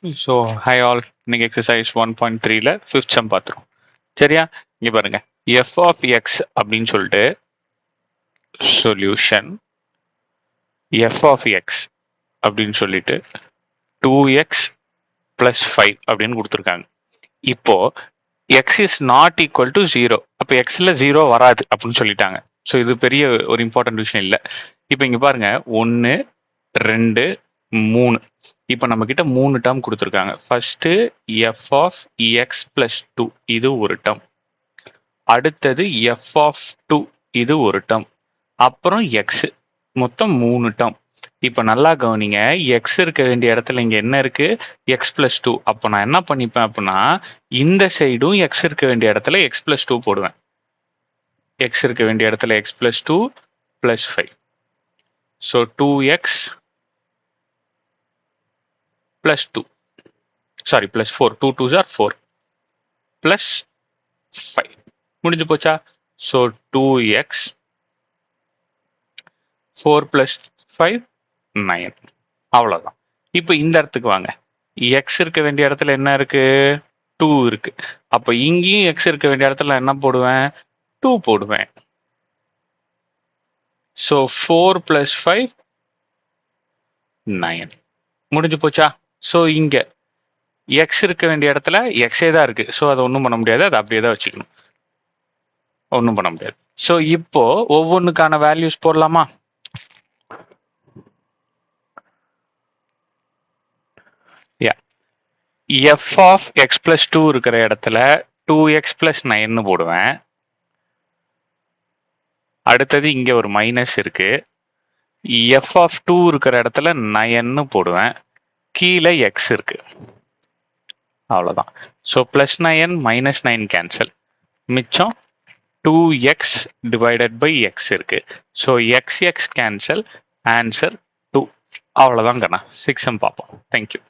So hi all, இன்னைக்கு exercise 1.3ல fifth some பார்த்துரும். சரியா? இங்கே பாருங்க, எஃப் ஆஃப் எக்ஸ் அப்படின்னு சொல்லிட்டு சொல்யூஷன் எஃப் ஆஃப் எக்ஸ் அப்படின்னு சொல்லிட்டு 2x + 5 அப்படின்னு கொடுத்துருக்காங்க. இப்போ X is not equal to 0, அப்போ எக்ஸில் 0 வராது அப்படின்னு சொல்லிட்டாங்க. ஸோ இது பெரிய ஒரு இம்பார்ட்டன்ட் விஷயம் இல்லை. இப்போ இங்கே பாருங்க, 1 2 3. இப்போ நம்ம கிட்ட 3 டேர்ம் கொடுத்துருக்காங்க. First f of x plus 2, இது ஒரு டேர்ம். அடுத்தது எஃப் ஆஃப் 2, இது ஒரு டேர்ம். அப்புறம் எக்ஸ், மொத்தம் 3 டேர்ம். இப்போ நல்லா கவனிங்க, எக்ஸ் இருக்க வேண்டிய இடத்துல இங்க என்ன இருக்கு? X plus 2. அப்போ நான் என்ன பண்ணிப்பேன் அப்படின்னா, இந்த சைடும் எக்ஸ் இருக்க வேண்டிய இடத்துல எக்ஸ் பிளஸ் 2 போடுவேன். எக்ஸ் இருக்க வேண்டிய இடத்துல X plus 2 plus 5. So 2x plus 2, sorry plus 4, 2 2s are 4 plus 5. முடிஞ்சு போச்சா? So 2x 4 plus 5 9. அவ்வளோதான். இப்போ இந்த இடத்துக்கு வாங்க, x இருக்க வேண்டிய இடத்துல என்ன இருக்கு? 2 இருக்கு. அப்போ இங்கேயும் x இருக்க வேண்டிய இடத்துல என்ன போடுவேன்? 2 போடுவேன். So 4 plus 5 9. முடிஞ்சு போச்சா? ஸோ இங்க எக்ஸ் இருக்க வேண்டிய இடத்துல எக்ஸே தான் இருக்கு. ஸோ அதை ஒன்றும் பண்ண முடியாது, அதை அப்படியே தான் வச்சுக்கணும், ஒன்றும் பண்ண முடியாது. ஸோ இப்போ ஒவ்வொன்றுக்கான வேல்யூஸ் போடலாமா? எஃப் ஆஃப் எக்ஸ் பிளஸ் 2 இருக்கிற இடத்துல 2x + 9 போடுவேன். அடுத்தது இங்க ஒரு மைனஸ் இருக்கு. எஃப் ஆஃப் 2 இருக்கிற இடத்துல 9 போடுவேன். கீழே எக்ஸ் இருக்கு. அவ்வளோதான். ஸோ +9 -9 கேன்சல், மிச்சம் 2x / x இருக்கு. So x cancel, answer 2. அவ்வளோதான் கண்ணா. 6 பார்ப்போம். தேங்க்யூ.